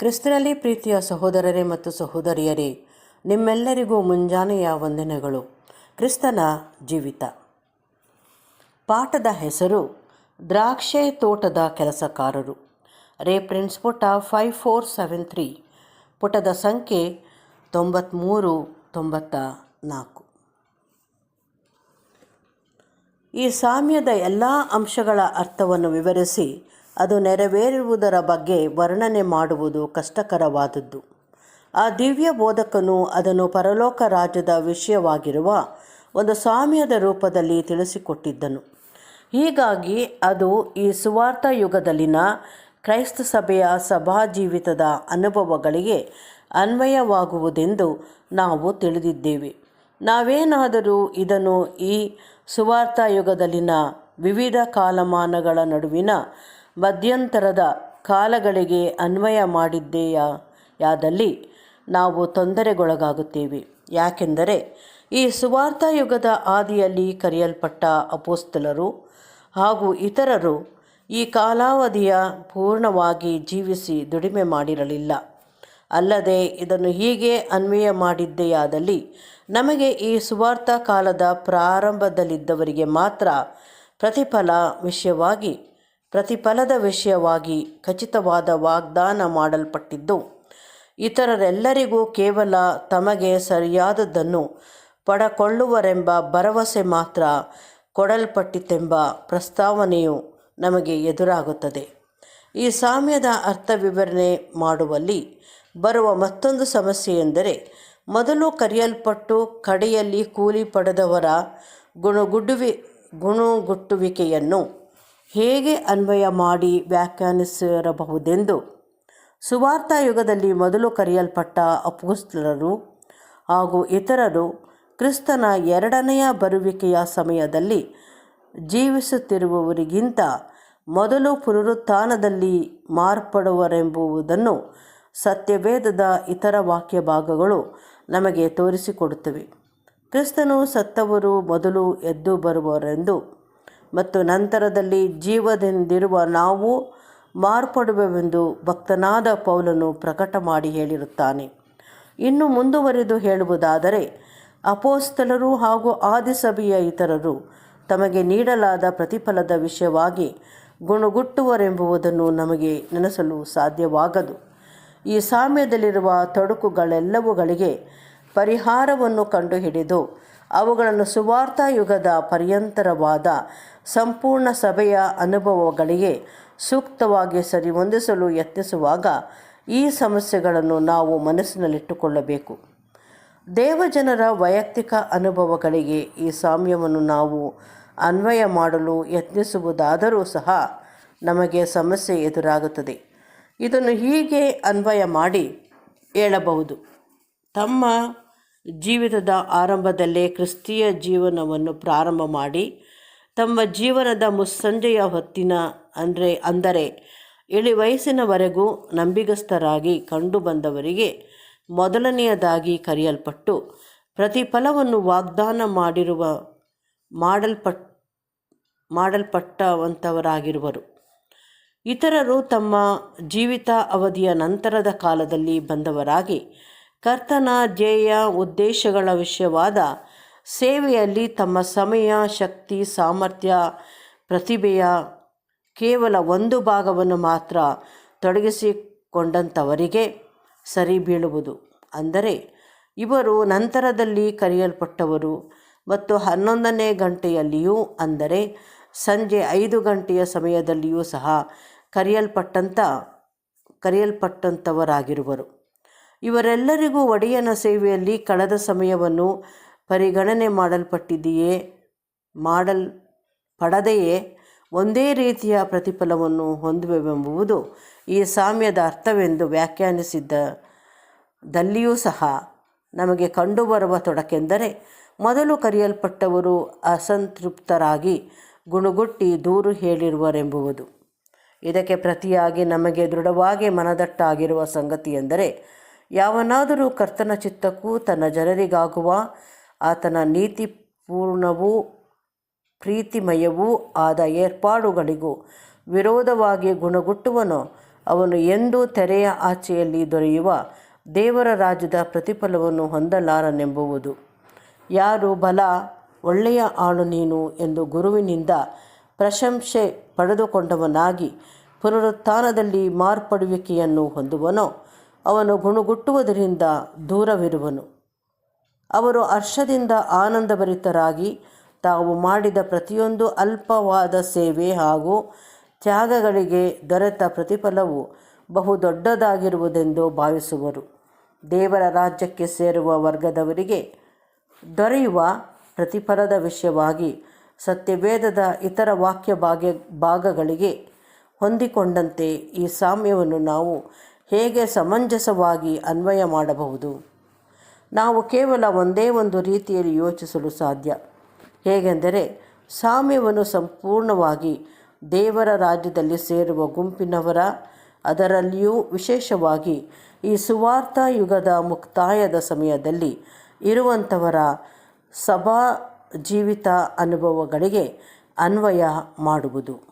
ಕ್ರಿಸ್ತನಲ್ಲಿ ಪ್ರೀತಿಯ ಸಹೋದರರೇ ಮತ್ತು ಸಹೋದರಿಯರೇ, ನಿಮ್ಮೆಲ್ಲರಿಗೂ ಮುಂಜಾನೆಯ ವಂದನೆಗಳು. ಕ್ರಿಸ್ತನ ಜೀವಿತ. ಪಾಠದ ಹೆಸರು ದ್ರಾಕ್ಷೆ ತೋಟದ ಕೆಲಸಗಾರರು. ರೆಫರೆನ್ಸ್ ಪುಟ 5473, ಪುಟದ ಸಂಖ್ಯೆ 93-94. ಈ ಸಾಮ್ಯದ ಎಲ್ಲ ಅಂಶಗಳ ಅರ್ಥವನ್ನು ವಿವರಿಸಿ ಅದು ನೆರವೇರುವುದರ ಬಗ್ಗೆ ವರ್ಣನೆ ಮಾಡುವುದು ಕಷ್ಟಕರವಾದದ್ದು. ಆ ದಿವ್ಯ ಬೋಧಕನು ಅದನ್ನು ಪರಲೋಕ ರಾಜ್ಯದ ವಿಷಯವಾಗಿರುವ ಒಂದು ಸಾಮ್ಯದ ರೂಪದಲ್ಲಿ ತಿಳಿಸಿಕೊಟ್ಟಿದ್ದನು. ಹೀಗಾಗಿ ಅದು ಈ ಸುವಾರ್ಥ ಯುಗದಲ್ಲಿನ ಕ್ರೈಸ್ತ ಸಭೆಯ ಸಭಾ ಜೀವಿತದ ಅನುಭವಗಳಿಗೆ ಅನ್ವಯವಾಗುವುದೆಂದು ನಾವು ತಿಳಿದಿದ್ದೇವೆ. ನಾವೇನಾದರೂ ಇದನ್ನು ಈ ಸುವಾರ್ಥ ಯುಗದಲ್ಲಿನ ವಿವಿಧ ಕಾಲಮಾನಗಳ ನಡುವಿನ ಮಧ್ಯಂತರದ ಕಾಲಗಳಿಗೆ ಅನ್ವಯ ಮಾಡಿದ್ದೆಯಾದಲ್ಲಿ ನಾವು ತೊಂದರೆಗೊಳಗಾಗುತ್ತೇವೆ. ಯಾಕೆಂದರೆ ಈ ಸುವಾರ್ಥ ಯುಗದ ಆದಿಯಲ್ಲಿ ಕರೆಯಲ್ಪಟ್ಟ ಅಪೊಸ್ತಲರು ಹಾಗೂ ಇತರರು ಈ ಕಾಲಾವಧಿಯ ಪೂರ್ಣವಾಗಿ ಜೀವಿಸಿ ದುಡಿಮೆ ಮಾಡಿರಲಿಲ್ಲ. ಅಲ್ಲದೆ ಇದನ್ನು ಹೀಗೆ ಅನ್ವಯ ಮಾಡಿದ್ದೆಯಾದಲ್ಲಿ ನಮಗೆ ಈ ಸುವಾರ್ಥ ಕಾಲದ ಪ್ರಾರಂಭದಲ್ಲಿದ್ದವರಿಗೆ ಮಾತ್ರ ಪ್ರತಿಫಲದ ವಿಷಯವಾಗಿ ಖಚಿತವಾದ ವಾಗ್ದಾನ ಮಾಡಲ್ಪಟ್ಟಿದ್ದು, ಇತರರೆಲ್ಲರಿಗೂ ಕೇವಲ ತಮಗೆ ಸರಿಯಾದದ್ದನ್ನು ಪಡಕೊಳ್ಳುವರೆಂಬ ಭರವಸೆ ಮಾತ್ರ ಕೊಡಲ್ಪಟ್ಟಿತೆಂಬ ಪ್ರಸ್ತಾವನೆಯು ನಮಗೆ ಎದುರಾಗುತ್ತದೆ. ಈ ಸಾಮ್ಯದ ಅರ್ಥ ವಿವರಣೆ ಮಾಡುವಲ್ಲಿ ಬರುವ ಮತ್ತೊಂದು ಸಮಸ್ಯೆಯೆಂದರೆ, ಮೊದಲು ಕರೆಯಲ್ಪಟ್ಟು ಕಡೆಯಲ್ಲಿ ಕೂಲಿ ಪಡೆದವರ ಗುಣಗುಟ್ಟುವಿಕೆಯನ್ನು ಹೇಗೆ ಅನ್ವಯ ಮಾಡಿ ವ್ಯಾಖ್ಯಾನಿಸಿರಬಹುದೆಂದು. ಸುವಾರ್ಥ ಯುಗದಲ್ಲಿ ಮೊದಲು ಕರೆಯಲ್ಪಟ್ಟ ಅಪೊಸ್ತಲರು ಹಾಗೂ ಇತರರು ಕ್ರಿಸ್ತನ ಎರಡನೆಯ ಬರುವಿಕೆಯ ಸಮಯದಲ್ಲಿ ಜೀವಿಸುತ್ತಿರುವವರಿಗಿಂತ ಮೊದಲು ಪುನರುತ್ಥಾನದಲ್ಲಿ ಮಾರ್ಪಡುವರೆಂಬುದನ್ನು ಸತ್ಯವೇದದ ಇತರ ವಾಕ್ಯ ಭಾಗಗಳು ನಮಗೆ ತೋರಿಸಿಕೊಡುತ್ತವೆ. ಕ್ರಿಸ್ತನು ಸತ್ತವರು ಮೊದಲು ಎದ್ದು ಬರುವರೆಂದು ಮತ್ತು ನಂತರದಲ್ಲಿ ಜೀವದಿಂದಿರುವ ನಾವು ಮಾರ್ಪಡುವೆವೆಂದು ಭಕ್ತನಾದ ಪೌಲನು ಪ್ರಕಟ ಮಾಡಿ ಹೇಳಿರುತ್ತಾನೆ. ಇನ್ನು ಮುಂದುವರಿದು ಹೇಳುವುದಾದರೆ, ಅಪೊಸ್ತಲರು ಹಾಗೂ ಆದಿಸಭೆಯ ಇತರರು ತಮಗೆ ನೀಡಲಾದ ಪ್ರತಿಫಲದ ವಿಷಯವಾಗಿ ಗುಣಗುಟ್ಟುವರೆಂಬುದನ್ನು ನಮಗೆ ನೆನೆಸಲು ಸಾಧ್ಯವಾಗದು. ಈ ಸಾಮ್ಯದಲ್ಲಿರುವ ತೊಡಕುಗಳೆಲ್ಲವುಗಳಿಗೆ ಪರಿಹಾರವನ್ನು ಕಂಡುಹಿಡಿದು ಅವುಗಳನ್ನು ಸುವಾರ್ಥ ಯುಗದ ಪರ್ಯಂತರವಾದ ಸಂಪೂರ್ಣ ಸಭೆಯ ಅನುಭವಗಳಿಗೆ ಸೂಕ್ತವಾಗಿ ಸರಿಹೊಂದಿಸಲು ಯತ್ನಿಸುವಾಗ ಈ ಸಮಸ್ಯೆಗಳನ್ನು ನಾವು ಮನಸ್ಸಿನಲ್ಲಿಟ್ಟುಕೊಳ್ಳಬೇಕು. ದೇವಜನರ ವೈಯಕ್ತಿಕ ಅನುಭವಗಳಿಗೆ ಈ ಸಾಮ್ಯವನ್ನು ನಾವು ಅನ್ವಯ ಮಾಡಲು ಯತ್ನಿಸುವುದಾದರೂ ಸಹ ನಮಗೆ ಸಮಸ್ಯೆ ಎದುರಾಗುತ್ತದೆ. ಇದನ್ನು ಹೀಗೆ ಅನ್ವಯ ಮಾಡಿ ಹೇಳಬಹುದು: ತಮ್ಮ ಜೀವಿತದ ಆರಂಭದಲ್ಲೇ ಕ್ರಿಸ್ತೀಯ ಜೀವನವನ್ನು ಪ್ರಾರಂಭ ಮಾಡಿ ತಮ್ಮ ಜೀವನದ ಮುಸ್ಸಂಜೆಯ ಹೊತ್ತಿನ ಅಂದರೆ ಇಳಿವಯಸ್ಸಿನವರೆಗೂ ನಂಬಿಗಸ್ತರಾಗಿ ಕಂಡುಬಂದವರಿಗೆ ಮೊದಲನೆಯದಾಗಿ ಕರೆಯಲ್ಪಟ್ಟು ಪ್ರತಿಫಲವನ್ನು ವಾಗ್ದಾನ ಮಾಡಲ್ಪಟ್ಟವಂಥವರಾಗಿರುವರು. ಇತರರು ತಮ್ಮ ಜೀವಿತ ಅವಧಿಯ ನಂತರದ ಕಾಲದಲ್ಲಿ ಬಂದವರಾಗಿ ಕರ್ತನ ಧ್ಯೇಯ ಉದ್ದೇಶಗಳ ವಿಷಯವಾದ ಸೇವೆಯಲ್ಲಿ ತಮ್ಮ ಸಮಯ, ಶಕ್ತಿ, ಸಾಮರ್ಥ್ಯ, ಪ್ರತಿಭೆಯ ಕೇವಲ ಒಂದು ಭಾಗವನ್ನು ಮಾತ್ರ ತೊಡಗಿಸಿಕೊಂಡಂಥವರಿಗೆ ಸರಿ ಬೀಳುವುದು. ಅಂದರೆ ಇವರು ನಂತರದಲ್ಲಿ ಕರೆಯಲ್ಪಟ್ಟವರು ಮತ್ತು 11ನೇ ಗಂಟೆಯಲ್ಲಿಯೂ ಅಂದರೆ ಸಂಜೆ 5 ಗಂಟೆಯ ಸಮಯದಲ್ಲಿಯೂ ಸಹ ಕರೆಯಲ್ಪಟ್ಟಂಥವರಾಗಿರುವರು. ಇವರೆಲ್ಲರಿಗೂ ಒಡೆಯನ ಸೇವೆಯಲ್ಲಿ ಕಳೆದ ಸಮಯವನ್ನು ಪರಿಗಣನೆ ಮಾಡಲ್ಪಡದೆಯೇ ಒಂದೇ ರೀತಿಯ ಪ್ರತಿಫಲವನ್ನು ಹೊಂದುವೆವೆಂಬುದು ಈ ಸಾಮ್ಯದ ಅರ್ಥವೆಂದು ವ್ಯಾಖ್ಯಾನಿಸಿದ್ದಲ್ಲಿಯೂ ಸಹ ನಮಗೆ ಕಂಡುಬರುವ ತೊಡಕೆಂದರೆ, ಮೊದಲು ಕರೆಯಲ್ಪಟ್ಟವರು ಅಸಂತೃಪ್ತರಾಗಿ ಗುಣಗುಟ್ಟಿ ದೂರು ಹೇಳಿರುವರೆಂಬುದು. ಇದಕ್ಕೆ ಪ್ರತಿಯಾಗಿ ನಮಗೆ ದೃಢವಾಗಿ ಮನದಟ್ಟಾಗಿರುವ ಸಂಗತಿಯೆಂದರೆ, ಯಾವನಾದರೂ ಕರ್ತನ ಚಿತ್ತಕ್ಕೂ ತನ್ನ ಜನರಿಗಾಗುವ ಆತನ ನೀತಿಪೂರ್ಣವೂ ಪ್ರೀತಿಮಯವೂ ಆದ ಏರ್ಪಾಡುಗಳಿಗೂ ವಿರೋಧವಾಗಿ ಗುಣಗುಟ್ಟುವನೋ ಅವನು ಎಂದೂ ತೆರೆಯ ಆಚೆಯಲ್ಲಿ ದೊರೆಯುವ ದೇವರ ರಾಜ್ಯದ ಪ್ರತಿಫಲವನ್ನು ಹೊಂದಲಾರನೆಂಬುವುದು. ಯಾರು ಬಲ, ಒಳ್ಳೆಯ ಆಳು ನೀನು ಎಂದು ಗುರುವಿನಿಂದ ಪ್ರಶಂಸೆ ಪಡೆದುಕೊಂಡವನಾಗಿ ಪುನರುತ್ಥಾನದಲ್ಲಿ ಮಾರ್ಪಡುವಿಕೆಯನ್ನು ಹೊಂದುವನೋ ಅವನು ಗುಣುಗುಟ್ಟುವುದರಿಂದ ದೂರವಿರುವನು. ಅವರು ಹರ್ಷದಿಂದ ಆನಂದಭರಿತರಾಗಿ ತಾವು ಮಾಡಿದ ಪ್ರತಿಯೊಂದು ಅಲ್ಪವಾದ ಸೇವೆ ಹಾಗೂ ತ್ಯಾಗಗಳಿಗೆ ದೊರೆತ ಪ್ರತಿಫಲವು ಬಹು ದೊಡ್ಡದಾಗಿರುವುದೆಂದು ಭಾವಿಸುವರು. ದೇವರ ರಾಜ್ಯಕ್ಕೆ ಸೇರುವ ವರ್ಗದವರಿಗೆ ದೊರೆಯುವ ಪ್ರತಿಫಲದ ವಿಷಯವಾಗಿ ಸತ್ಯವೇದದ ಇತರ ವಾಕ್ಯ ಭಾಗಗಳಿಗೆ ಹೊಂದಿಕೊಂಡಂತೆ ಈ ಸಾಮ್ಯವನ್ನು ನಾವು ಹೇಗೆ ಸಮಂಜಸವಾಗಿ ಅನ್ವಯ ಮಾಡಬಹುದು? ನಾವು ಕೇವಲ ಒಂದೇ ಒಂದು ರೀತಿಯಲ್ಲಿ ಯೋಚಿಸಲು ಸಾಧ್ಯ. ಹೇಗೆಂದರೆ, ಸಾಮ್ಯವನ್ನು ಸಂಪೂರ್ಣವಾಗಿ ದೇವರ ರಾಜ್ಯದಲ್ಲಿ ಸೇರುವ ಗುಂಪಿನವರ, ಅದರಲ್ಲಿಯೂ ವಿಶೇಷವಾಗಿ ಈ ಸುವಾರ್ಥ ಯುಗದ ಮುಕ್ತಾಯದ ಸಮಯದಲ್ಲಿ ಇರುವಂಥವರ ಸಭಾ ಜೀವಿತ ಅನುಭವಗಳಿಗೆ ಅನ್ವಯ ಮಾಡುವುದು.